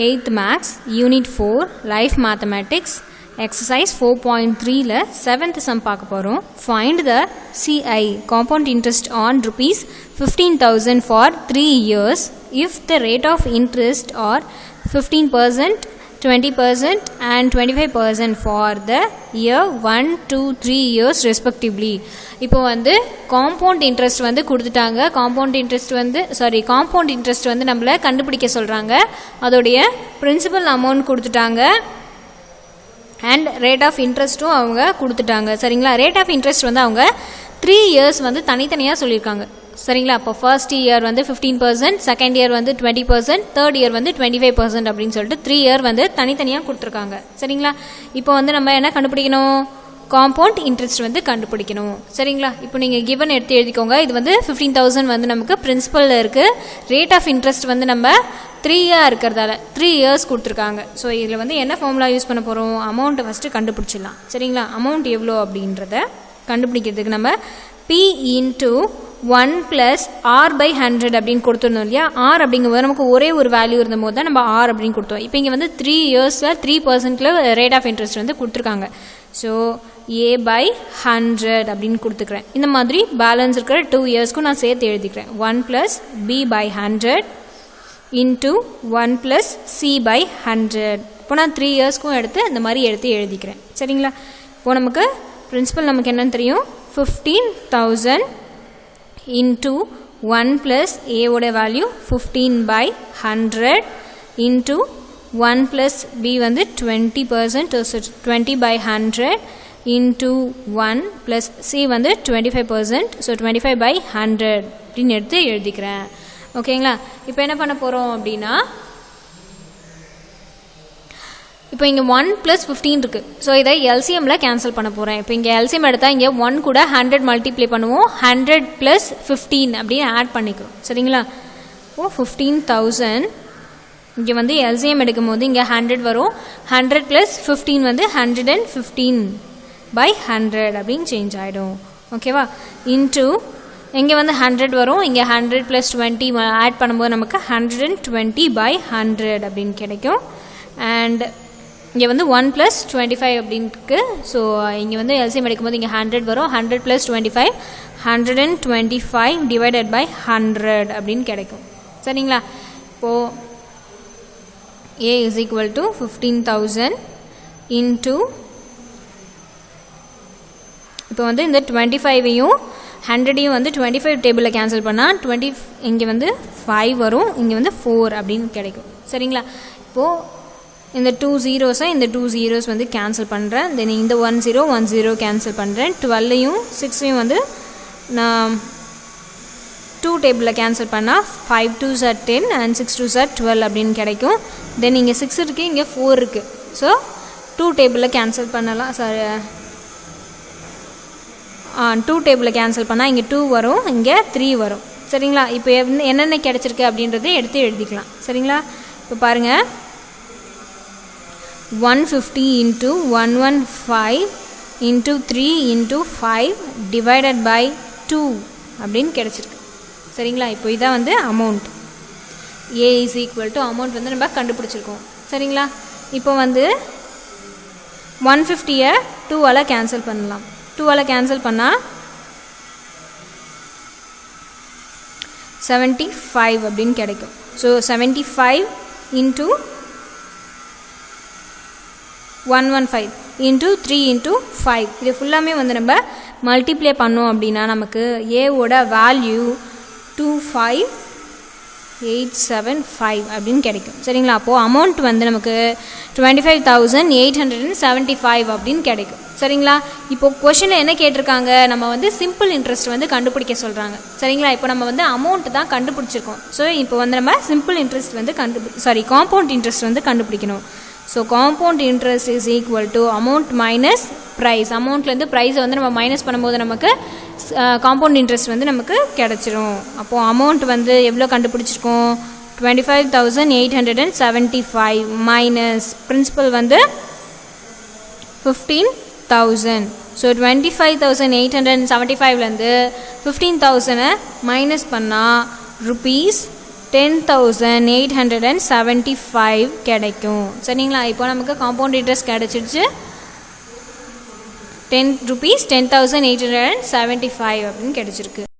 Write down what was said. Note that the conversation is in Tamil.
8th Maths Unit 4 Life Mathematics Exercise 4.3ல 7th sum பார்க்க போறோம். Find the CI compound interest on rupees 15,000 for 3 years if the rate of interest are 15%, 20% and 25% for the year 1, 2, 3 years respectively. இப்போ வந்து காம்பவுண்ட் இன்ட்ரெஸ்ட் வந்து கொடுத்துட்டாங்க. காம்பவுண்ட் இன்ட்ரெஸ்ட் வந்து நம்மள கண்டுபிடிக்க சொல்கிறாங்க. அதோடைய பிரின்சிபல் அமௌண்ட் கொடுத்துட்டாங்க அண்ட் ரேட் ஆஃப் இன்ட்ரெஸ்ட்டும் அவங்க கொடுத்துட்டாங்க. சரிங்களா? ரேட் ஆஃப் இன்ட்ரெஸ்ட் வந்து அவங்க 3 years வந்து தனித்தனியாக சொல்லியிருக்காங்க. சரிங்களா? அப்போ ஃபர்ஸ்ட் இயர் வந்து 15%, செகண்ட் இயர் வந்து 20%, தேர்ட் இயர் வந்து 25% அப்படின்னு சொல்லிட்டு 3 year வந்து தனித்தனியாக கொடுத்துருக்காங்க. சரிங்களா? இப்போ வந்து நம்ம என்ன கண்டுபிடிக்கணும்? காம்பவுண்ட் இன்ட்ரெஸ்ட் வந்து கண்டுபிடிக்கணும். சரிங்களா? இப்போ நீங்கள் கிவன் எடுத்து எழுதிக்கோங்க. இது வந்து 15,000 வந்து நமக்கு பிரின்சிபலில் இருக்குது. ரேட் ஆஃப் இன்ட்ரெஸ்ட் வந்து நம்ம 3 year இருக்கிறதால 3 years கொடுத்துருக்காங்க. ஸோ இதில் வந்து என்ன ஃபார்முலா யூஸ் பண்ண போகிறோம்? அமௌண்ட்டை ஃபஸ்ட்டு கண்டுபிடிச்சிடலாம். சரிங்களா? அமௌண்ட் எவ்வளோ அப்படின்றத கண்டுபிடிக்கிறதுக்கு நம்ம P இன்ட்டு 1 + R/100 அப்படின்னு கொடுத்துருந்தோம் இல்லையா? R அப்படிங்கும்போது நமக்கு ஒரே ஒரு வேல்யூ இருந்தபோது தான் நம்ம R அப்படின்னு கொடுத்தோம். இப்போ இங்கே வந்து 3 yearsல 3% ரேட் ஆஃப் இன்ட்ரெஸ்ட் வந்து கொடுத்துருக்காங்க. ஸோ A/100 அப்படின்னு கொடுத்துக்கிறேன். இந்த மாதிரி பேலன்ஸ் இருக்கிற 2 yearsக்கும் நான் சேர்த்து எழுதிக்கிறேன். 1 + B/100 இன்ட்டு 1 + C/100. இப்போ நான் 3 yearsக்கும் எடுத்து இந்த மாதிரி எடுத்து எழுதிக்கிறேன். சரிங்களா? இப்போ நமக்கு பிரின்சிபல் நமக்கு என்னன்னு தெரியும்? 15,000 இன்ட்டு 1 + A ஓட வேல்யூ 15/100 இன்ட்டு 1 + B வந்து 20%, 20/100 இன்ட்டு 1 + C வந்து 25%, ஸோ 25/100 அப்படின்னு எடுத்து எழுதிக்கிறேன். ஓகேங்களா? இப்போ என்ன பண்ண போகிறோம் அப்படின்னா, இப்போ இங்கே 1 + 15 இருக்குது. ஸோ இதை எல்சிஎம்மில் கேன்சல் பண்ண போகிறேன். இப்போ இங்கே எல்சிஎம் எடுத்தால் இங்கே 1 கூட 100 மல்டிப்ளை பண்ணுவோம். 100 + 15 அப்படின்னு ஆட் பண்ணிக்கிறோம். சரிங்களா? ஓ 15,000 இங்கே வந்து எல்சிஎம் எடுக்கும் போது இங்கே 100 வரும். 100 + 15 வந்து 115/100 அப்படின்னு சேஞ்ச் ஆகிடும். ஓகேவா? இன்ட்டு இங்கே வந்து 100 வரும். இங்கே 100 + 20 ஆட் பண்ணும்போது நமக்கு 120/100 அப்படின்னு கிடைக்கும். அண்ட் இங்கே வந்து 1 + 25 அப்படின்னு இருக்குது. ஸோ இங்கே வந்து எல்சிஎம் எடுக்கும்போது இங்கே 100 வரும். 100 + 25 125/100 அப்படின்னு கிடைக்கும். சரிங்களா? இப்போது A = 15,000 இன்ட்டு இப்போ வந்து இந்த 25ஐயும் 100ஐயும் வந்து 25 டேபிளில் கேன்சல் பண்ணால் 20 இங்கே வந்து 5 வரும். இங்கே வந்து 4 அப்படின்னு கிடைக்கும். சரிங்களா? இப்போது இந்த 2 zeros இந்த 2 zeros வந்து கேன்சல் பண்ணுறேன். தென் இந்த 1 0 1 0 கேன்சல் பண்ணுறேன். 12ஐயும் 6ஐயும் வந்து நான் 2 டேபிளில் கேன்சல் பண்ணால் 5 2s are 10 and 6 2s are 12 அப்படின்னு கிடைக்கும். தென் இங்கே 6 இருக்குது, இங்கே 4 இருக்குது. ஸோ 2 டேபிளில் கேன்சல் பண்ணலாம். சாரி 2 டேபிளில் கேன்சல் பண்ணால் இங்கே 2 வரும், இங்கே 3 வரும். சரிங்களா? இப்போ என்னென்ன கிடச்சிருக்கு அப்படின்றத எடுத்து எழுதிக்கலாம். சரிங்களா? இப்போ பாருங்கள், 150 into 115 into 3 into 5 divided by 2 அப்படின்னு கிடச்சிருக்கு. சரிங்களா? இப்போ இதான் வந்து அமௌண்ட். A = அமௌண்ட் வந்து நம்ம கண்டுபிடிச்சிருக்கோம். சரிங்களா? இப்போ வந்து 150ஐ 2ஆல் கேன்சல் பண்ணலாம். 2ஆல் கேன்சல் பண்ணால் 75 அப்படின்னு கிடைக்கும். ஸோ 75 இன்ட்டு 115 இன்ட்டு 3 இன்ட்டு 5 இது ஃபுல்லாமே வந்து நம்ம மல்டிப்ளை பண்ணோம் அப்படின்னா நமக்கு ஏவோட வேல்யூ 25,875 அப்படின்னு கிடைக்கும். சரிங்களா? அப்போது அமௌண்ட் வந்து நமக்கு 25,875 அப்படின்னு கிடைக்கும். சரிங்களா? இப்போ கொஷினில் என்ன கேட்டிருக்காங்க? நம்ம வந்து சிம்பிள் இன்ட்ரெஸ்ட் வந்து கண்டுபிடிக்க சொல்கிறாங்க. சரிங்களா? இப்போ நம்ம வந்து அமௌண்ட் தான் கண்டுபிடிச்சிருக்கோம். ஸோ இப்போ வந்து நம்ம சிம்பிள் இன்ட்ரெஸ்ட் வந்து காம்பவுண்ட் இன்ட்ரெஸ்ட் வந்து கண்டுபிடிக்கணும். So compound interest is equal to amount minus price. அமௌண்ட்லேருந்து ப்ரைஸை வந்து நம்ம மைனஸ் பண்ணும்போது நமக்கு காம்பவுண்ட் இன்ட்ரெஸ்ட் வந்து நமக்கு கிடச்சிரும். அப்போது அமௌண்ட் வந்து எவ்வளோ கண்டுபிடிச்சிருக்கோம்? 25,875 மைனஸ் பிரின்சிபல் வந்து 15,000. ஸோ 25,875லேருந்து 15,000 மைனஸ் பண்ணால் rupees 10,875 கிடைக்கும். சரிங்களா? இப்போ நமக்கு காம்பவுண்ட் இன்ட்ரெஸ்ட் கிடைச்சிடுச்சு. 10 rupees 10,875 அப்படின்னு கிடைச்சிருக்கு.